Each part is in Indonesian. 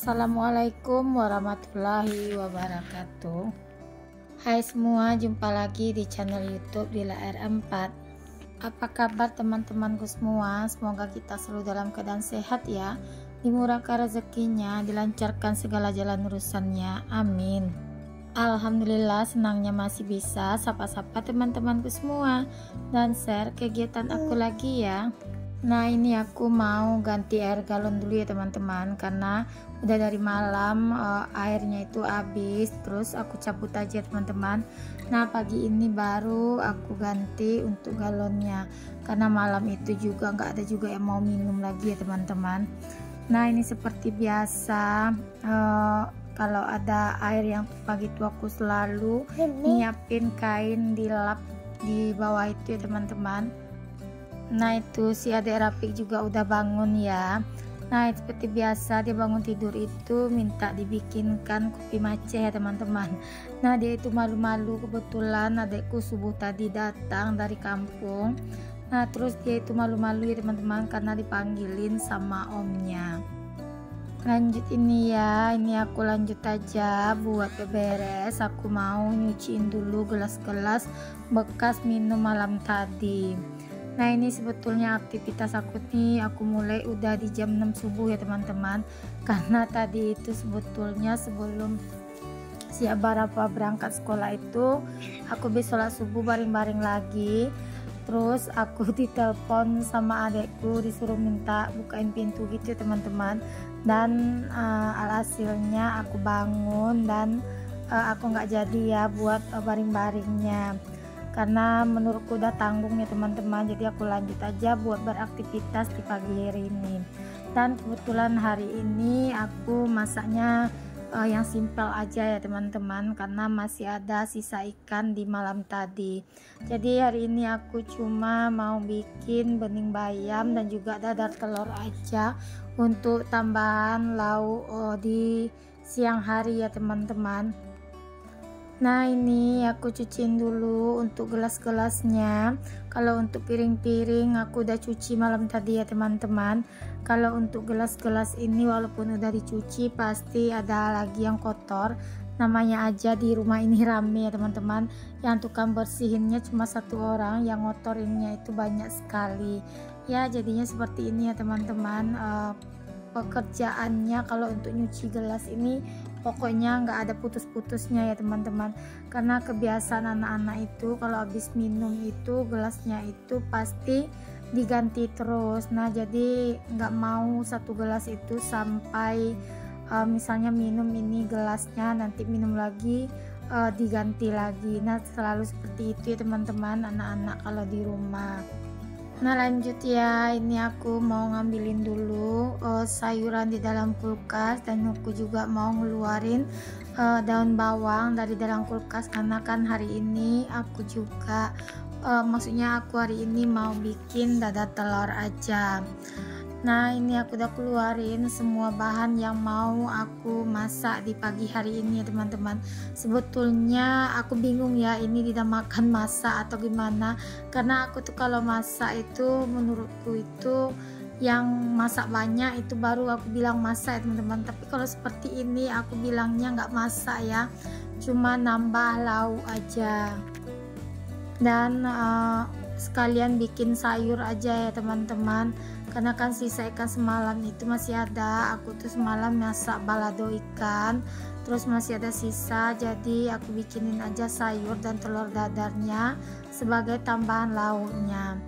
Assalamualaikum warahmatullahi wabarakatuh. Hai semua, jumpa lagi di channel YouTube Lila R4. Apa kabar teman-temanku semua? Semoga kita selalu dalam keadaan sehat ya, dimurahkan rezekinya, dilancarkan segala jalan urusannya, amin. Alhamdulillah, senangnya masih bisa sapa-sapa teman-temanku semua dan share kegiatan aku lagi ya. Nah, ini aku mau ganti air galon dulu ya teman-teman, karena udah dari malam airnya itu habis, terus aku cabut aja teman-teman. Nah, pagi ini baru aku ganti untuk galonnya, karena malam itu juga nggak ada juga yang mau minum lagi ya teman-teman. Nah, ini seperti biasa, kalau ada air yang pagi itu aku selalu nyiapin kain dilap di bawah itu ya teman-teman. Nah, itu si adik Rafiq juga udah bangun ya. Nah, seperti biasa dia bangun tidur itu minta dibikinkan kopi mace ya teman-teman. Nah, dia itu malu-malu, kebetulan adikku subuh tadi datang dari kampung. Nah, terus dia itu malu-malu ya teman-teman karena dipanggilin sama omnya. Lanjut ini ya, ini aku lanjut aja buat beberes. Aku mau nyuciin dulu gelas-gelas bekas minum malam tadi. Nah, ini sebetulnya aktivitas aku nih, aku mulai udah di jam 6 subuh ya teman-teman, karena tadi itu sebetulnya sebelum siap Barafa berangkat sekolah itu aku habis sholat subuh bareng-bareng lagi. Terus aku ditelepon sama adekku, disuruh minta bukain pintu gitu ya teman-teman, dan alhasilnya aku bangun dan aku nggak jadi ya buat baring-baringnya, karena menurutku udah tanggung ya teman-teman. Jadi aku lanjut aja buat beraktivitas di pagi hari ini. Dan kebetulan hari ini aku masaknya yang simpel aja ya teman-teman, karena masih ada sisa ikan di malam tadi. Jadi hari ini aku cuma mau bikin bening bayam dan juga dadar telur aja untuk tambahan lauk di siang hari ya teman-teman. Nah, ini aku cuciin dulu untuk gelas-gelasnya. Kalau untuk piring-piring aku udah cuci malam tadi ya teman-teman. Kalau untuk gelas-gelas ini walaupun udah dicuci pasti ada lagi yang kotor. Namanya aja di rumah ini rame ya teman-teman. Yang tukang bersihinnya cuma satu orang, yang ngotorinnya itu banyak sekali. Ya, jadinya seperti ini ya teman-teman. Pekerjaannya kalau untuk nyuci gelas ini pokoknya nggak ada putus-putusnya ya teman-teman, karena kebiasaan anak-anak itu kalau habis minum itu gelasnya itu pasti diganti terus. Nah, jadi nggak mau satu gelas itu sampai misalnya minum ini gelasnya nanti minum lagi diganti lagi. Nah, selalu seperti itu ya teman-teman anak-anak kalau di rumah. Nah, lanjut ya, ini aku mau ngambilin dulu sayuran di dalam kulkas, dan aku juga mau ngeluarin daun bawang dari dalam kulkas, karena kan hari ini aku juga maksudnya aku hari ini mau bikin dadar telur aja. Nah, ini aku udah keluarin semua bahan yang mau aku masak di pagi hari ini ya teman-teman. Sebetulnya aku bingung ya ini dinamakan masak atau gimana, karena aku tuh kalau masak itu menurutku itu yang masak banyak itu baru aku bilang masak ya teman-teman. Tapi kalau seperti ini aku bilangnya nggak masak ya, cuma nambah lauk aja. Dan sekalian bikin sayur aja ya teman-teman, karena kan sisa ikan semalam itu masih ada. Aku tuh semalam masak balado ikan, terus masih ada sisa, jadi aku bikinin aja sayur dan telur dadarnya sebagai tambahan lauknya.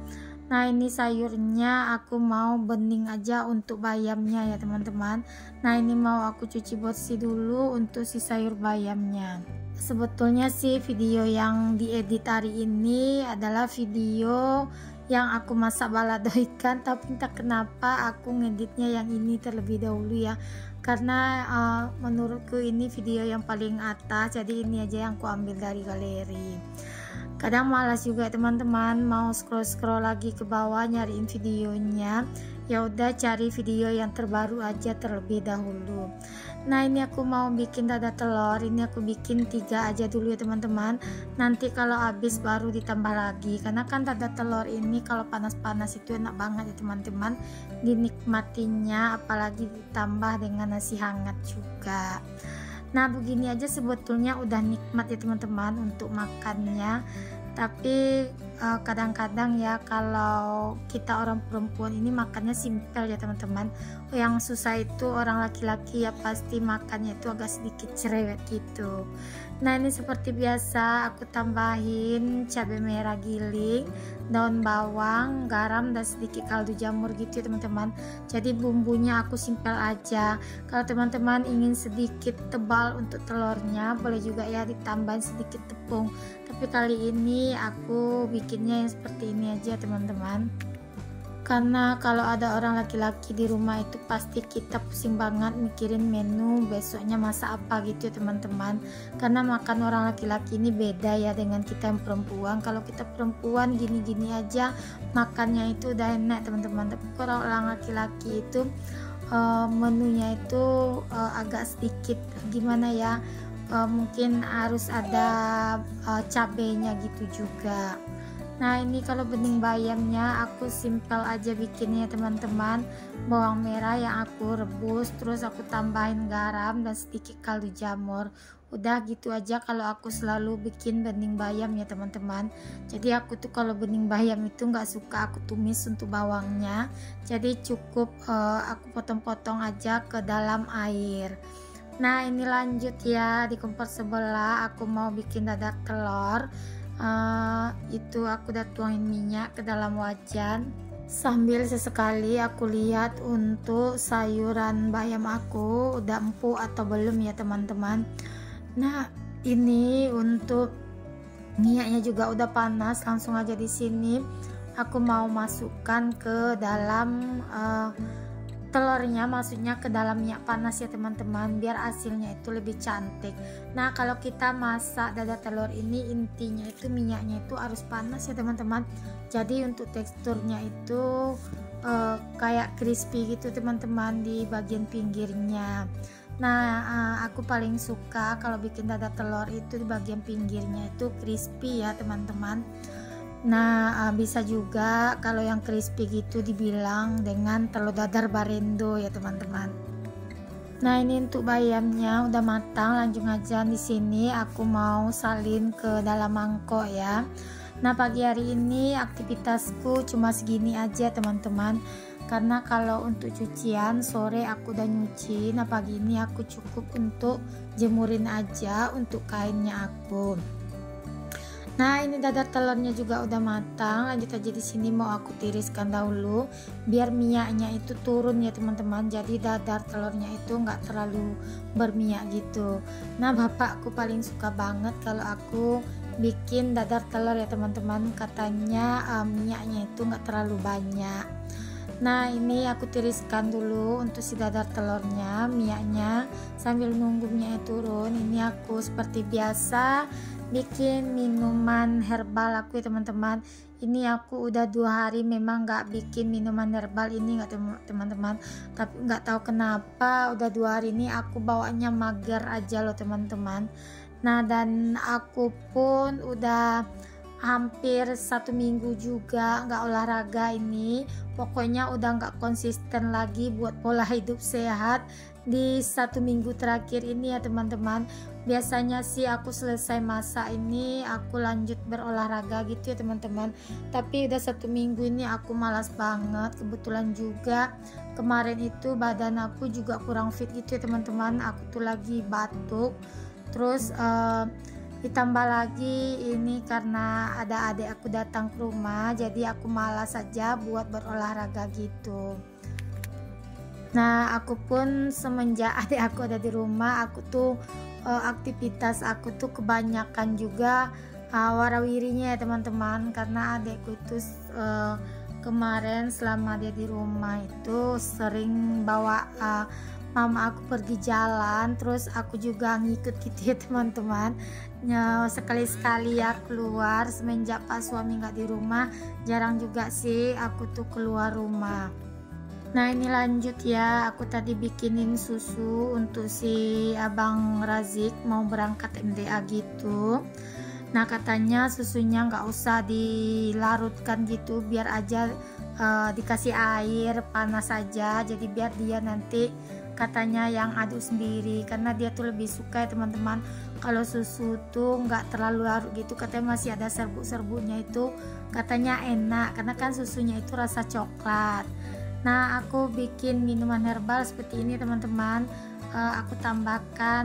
Nah, ini sayurnya aku mau bening aja untuk bayamnya ya teman-teman. Nah, ini mau aku cuci bersih dulu untuk si sayur bayamnya. Sebetulnya sih video yang diedit hari ini adalah video yang aku masak balado ikan, tapi entah kenapa aku ngeditnya yang ini terlebih dahulu ya, karena menurutku ini video yang paling atas, jadi ini aja yang aku ambil dari galeri. kadang malas juga teman-teman, mau scroll lagi ke bawah nyariin videonya. Ya udah cari video yang terbaru aja terlebih dahulu. Nah ini aku mau bikin dada telur, ini aku bikin 3 aja dulu ya teman-teman, nanti kalau habis baru ditambah lagi, karena kan dada telur ini kalau panas-panas itu enak banget ya teman-teman dinikmatinya, apalagi ditambah dengan nasi hangat juga. Nah begini aja sebetulnya udah nikmat ya teman-teman untuk makannya. Tapi kadang-kadang ya kalau kita orang perempuan ini makannya simpel ya teman-teman. Yang susah itu orang laki-laki ya, pasti makannya itu agak sedikit cerewet gitu. Nah ini seperti biasa aku tambahin cabai merah giling, daun bawang, garam, dan sedikit kaldu jamur gitu ya teman-teman. Jadi bumbunya aku simpel aja. Kalau teman-teman ingin sedikit tebal untuk telurnya, boleh juga ya ditambahin sedikit tepung. Tapi kali ini aku bikinnya yang seperti ini aja teman-teman, karena kalau ada orang laki-laki di rumah itu pasti kita pusing banget mikirin menu besoknya masak apa gitu ya teman-teman, karena makan orang laki-laki ini beda ya dengan kita yang perempuan. Kalau kita perempuan gini-gini aja makannya itu udah enak teman-teman, tapi kalau orang laki-laki itu menunya itu agak sedikit gimana ya, mungkin harus ada cabenya gitu juga. Nah ini kalau bening bayamnya aku simpel aja bikinnya teman-teman. Bawang merah yang aku rebus, terus aku tambahin garam dan sedikit kaldu jamur. Udah gitu aja kalau aku selalu bikin bening bayam ya teman-teman. Jadi aku tuh kalau bening bayam itu nggak suka aku tumis untuk bawangnya, jadi cukup aku potong-potong aja ke dalam air. Nah ini lanjut ya, di kompor sebelah aku mau bikin dadar telur. Itu aku udah tuangin minyak ke dalam wajan, sambil sesekali aku lihat untuk sayuran bayam aku udah empuk atau belum ya teman-teman. Nah ini untuk minyaknya juga udah panas, langsung aja di sini aku mau masukkan ke dalam telurnya, maksudnya ke dalam minyak panas ya teman-teman, biar hasilnya itu lebih cantik. Nah kalau kita masak dada telur ini intinya itu minyaknya itu harus panas ya teman-teman, jadi untuk teksturnya itu kayak crispy gitu teman-teman di bagian pinggirnya. Nah aku paling suka kalau bikin dada telur itu di bagian pinggirnya itu crispy ya teman-teman. Nah bisa juga kalau yang crispy gitu dibilang dengan telur dadar barendo ya teman-teman. Nah ini untuk bayamnya udah matang, lanjut aja di sini aku mau salin ke dalam mangkok ya. Nah pagi hari ini aktivitasku cuma segini aja teman-teman, karena kalau untuk cucian sore aku udah nyuci. Nah pagi ini aku cukup untuk jemurin aja untuk kainnya aku. Nah ini dadar telurnya juga udah matang, lanjut aja di sini mau aku tiriskan dahulu biar minyaknya itu turun ya teman-teman, jadi dadar telurnya itu nggak terlalu berminyak gitu. Nah bapakku paling suka banget kalau aku bikin dadar telur ya teman-teman, katanya minyaknya itu nggak terlalu banyak. Nah ini aku tiriskan dulu untuk si dadar telurnya minyaknya, sambil nunggu minyaknya turun. Ini aku seperti biasa bikin minuman herbal aku ya teman-teman. Ini aku udah 2 hari memang nggak bikin minuman herbal ini nggak teman-teman, tapi nggak tahu kenapa udah 2 hari ini aku bawaannya mager aja loh teman-teman. Nah dan aku pun udah hampir 1 minggu juga nggak olahraga ini, pokoknya udah nggak konsisten lagi buat pola hidup sehat di 1 minggu terakhir ini ya teman-teman. Biasanya sih aku selesai masak ini aku lanjut berolahraga gitu ya teman-teman, tapi udah 1 minggu ini aku malas banget. Kebetulan juga kemarin itu badan aku juga kurang fit gitu ya teman-teman, aku tuh lagi batuk, terus ditambah lagi ini karena ada adik aku datang ke rumah, jadi aku malas saja buat berolahraga gitu. Nah aku pun semenjak adik aku ada di rumah, aku tuh aktivitas aku tuh kebanyakan juga warawirinya ya teman-teman, karena adikku itu kemarin selama dia di rumah itu sering bawa mama aku pergi jalan, terus aku juga ngikut gitu ya teman-teman. Sekali-sekali ya keluar, semenjak pas suami nggak di rumah jarang juga sih aku tuh keluar rumah. Nah ini lanjut ya, aku tadi bikinin susu untuk si abang Razik mau berangkat MDA gitu. Nah katanya susunya nggak usah dilarutkan gitu, biar aja dikasih air panas saja, jadi biar dia nanti katanya yang aduk sendiri, karena dia tuh lebih suka ya teman-teman kalau susu tuh nggak terlalu larut gitu, katanya masih ada serbuk-serbuknya itu katanya enak, karena kan susunya itu rasa coklat. Nah aku bikin minuman herbal seperti ini teman-teman. Aku tambahkan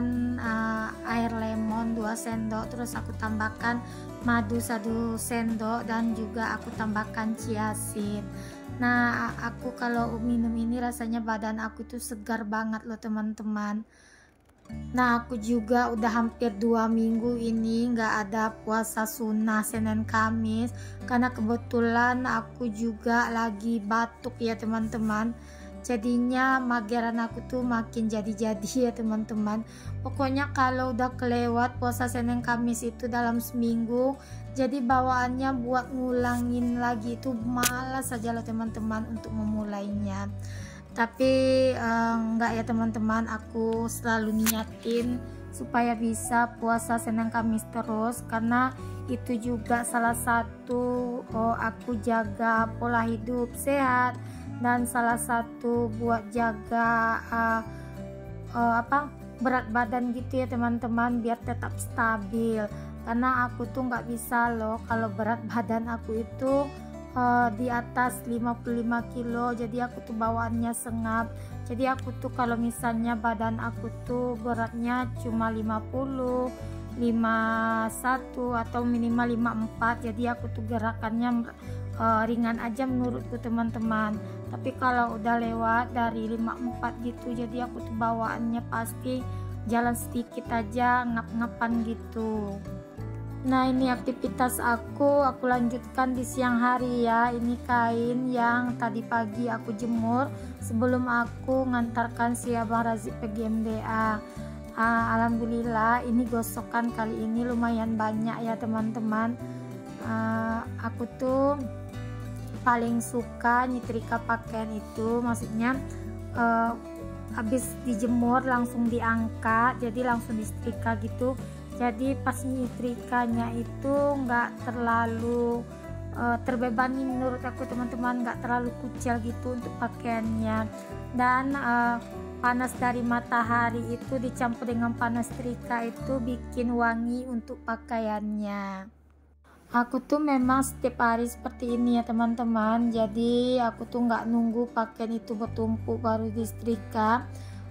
air lemon 2 sendok, terus aku tambahkan madu 1 sendok, dan juga aku tambahkan chia seed. Nah aku kalau minum ini rasanya badan aku itu segar banget loh teman-teman. Nah aku juga udah hampir 2 minggu ini nggak ada puasa sunnah Senin Kamis, karena kebetulan aku juga lagi batuk ya teman-teman, jadinya mageran aku tuh makin jadi-jadi ya teman-teman. Pokoknya kalau udah kelewat puasa Senin Kamis itu dalam seminggu, jadi bawaannya buat ngulangin lagi itu malas saja loh teman-teman untuk memulainya. Tapi enggak ya teman-teman, aku selalu niatin supaya bisa puasa Senin Kamis terus, karena itu juga salah satu aku jaga pola hidup sehat, dan salah satu buat jaga berat badan gitu ya teman-teman, biar tetap stabil. Karena aku tuh nggak bisa loh kalau berat badan aku itu di atas 55 kilo, jadi aku tuh bawaannya sengap. Jadi aku tuh kalau misalnya badan aku tuh beratnya cuma 50, 51 atau minimal 54, jadi aku tuh gerakannya ringan aja menurutku teman-teman. Tapi kalau udah lewat dari 54 gitu, jadi aku tuh bawaannya pasti jalan sedikit aja ngap-ngapan gitu. Nah ini aktivitas aku lanjutkan di siang hari ya. Ini kain yang tadi pagi aku jemur sebelum aku ngantarkan si abang Razik pergi MDA. Alhamdulillah ini gosokan kali ini lumayan banyak ya teman-teman. Aku tuh paling suka nyetrika pakaian itu, maksudnya habis dijemur langsung diangkat, jadi langsung disetrika gitu. Jadi pas nyetrikanya itu nggak terlalu terbebani menurut aku teman-teman, nggak terlalu kucel gitu untuk pakaiannya. Dan panas dari matahari itu dicampur dengan panas setrika itu bikin wangi untuk pakaiannya. Aku tuh memang setiap hari seperti ini ya teman-teman, jadi aku tuh nggak nunggu pakaian itu bertumpuk baru disetrika.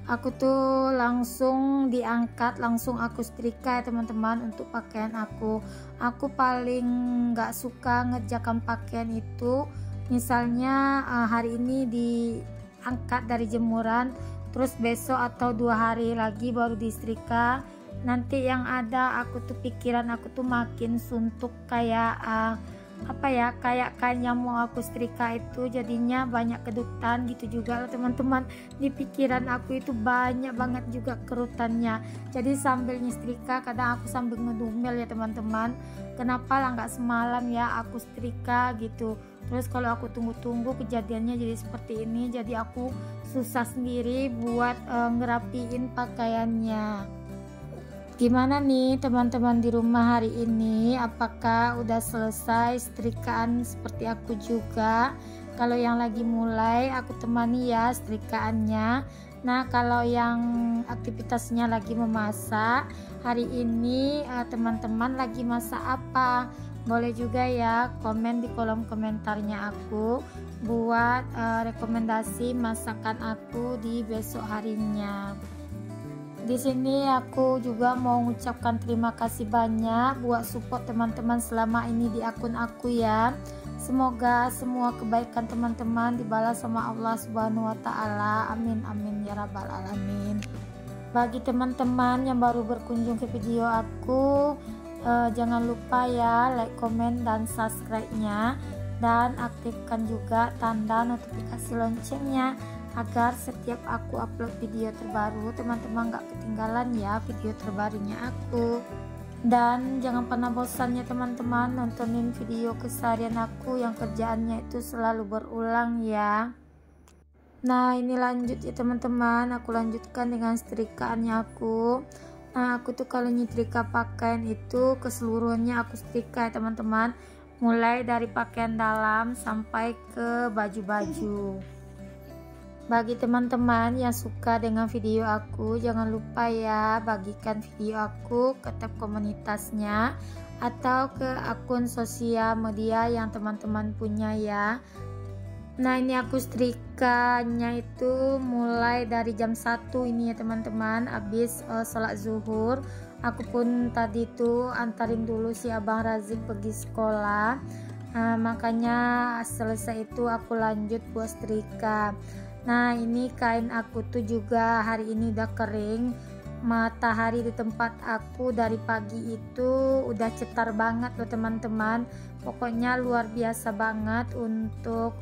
Aku tuh langsung diangkat, langsung aku setrika ya teman-teman untuk pakaian aku. Aku paling nggak suka ngerjakan pakaian itu, misalnya hari ini diangkat dari jemuran, terus besok atau 2 hari lagi baru disetrika. Nanti yang ada aku tuh pikiran aku tuh makin suntuk, kayak kayak kain yang mau aku setrika itu jadinya banyak kedutan gitu juga loh teman-teman. Di pikiran aku itu banyak banget juga kerutannya, jadi sambil nyetrika kadang aku sambil ngedumel ya teman-teman, kenapa lah nggak semalam ya aku setrika gitu. Terus kalau aku tunggu-tunggu kejadiannya jadi seperti ini, jadi aku susah sendiri buat ngerapiin pakaiannya. Gimana nih teman-teman di rumah hari ini, apakah udah selesai setrikaan seperti aku juga? Kalau yang lagi mulai aku temani ya setrikaannya. Nah kalau yang aktivitasnya lagi memasak, hari ini teman-teman lagi masak apa? Boleh juga ya komen di kolom komentarnya aku buat rekomendasi masakan aku di besok harinya. Di sini aku juga mau mengucapkan terima kasih banyak buat support teman-teman selama ini di akun aku ya. Semoga semua kebaikan teman-teman dibalas sama Allah Subhanahu wa taala. Amin amin ya rabbal alamin. Bagi teman-teman yang baru berkunjung ke video aku, jangan lupa ya like, komen, dan subscribe-nya, dan aktifkan juga tanda notifikasi loncengnya agar setiap aku upload video terbaru teman-teman gak ketinggalan ya video terbarunya aku. Dan jangan pernah bosan ya teman-teman nontonin video keseharian aku yang kerjaannya itu selalu berulang ya. Nah ini lanjut ya teman-teman, aku lanjutkan dengan setrikaannya aku. Nah aku tuh kalau nyetrika pakaian itu keseluruhannya aku setrika ya teman-teman, mulai dari pakaian dalam sampai ke baju-baju. Bagi teman-teman yang suka dengan video aku, jangan lupa ya bagikan video aku ke tab komunitasnya atau ke akun sosial media yang teman-teman punya ya. Nah ini aku setrikanya itu mulai dari jam 1 ini ya teman-teman, habis sholat zuhur. Aku pun tadi tuh antarin dulu si Abang Razik pergi sekolah, makanya selesai itu aku lanjut buat setrika. Nah ini kain aku tuh juga hari ini udah kering. Matahari di tempat aku dari pagi itu udah cetar banget loh teman-teman, pokoknya luar biasa banget untuk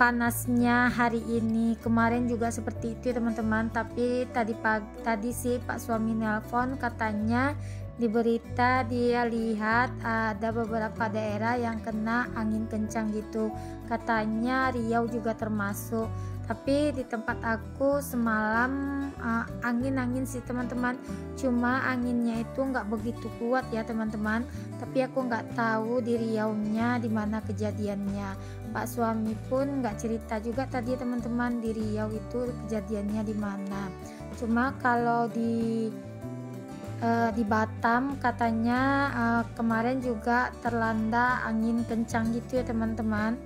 panasnya hari ini. Kemarin juga seperti itu teman-teman, tapi tadi sih Pak suami nelpon, katanya di berita dia lihat ada beberapa daerah yang kena angin kencang gitu, katanya Riau juga termasuk. Tapi di tempat aku semalam angin sih teman-teman, cuma anginnya itu nggak begitu kuat ya teman-teman. Tapi aku nggak tahu di Riau-nya di mana kejadiannya. Pak suami pun nggak cerita juga tadi teman-teman di Riau itu kejadiannya di mana. Cuma kalau di Batam katanya kemarin juga terlanda angin kencang gitu ya teman-teman.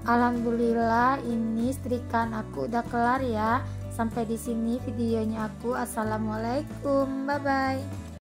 Alhamdulillah ini setrikaan aku udah kelar ya. Sampai di sini videonya aku. Assalamualaikum, bye bye.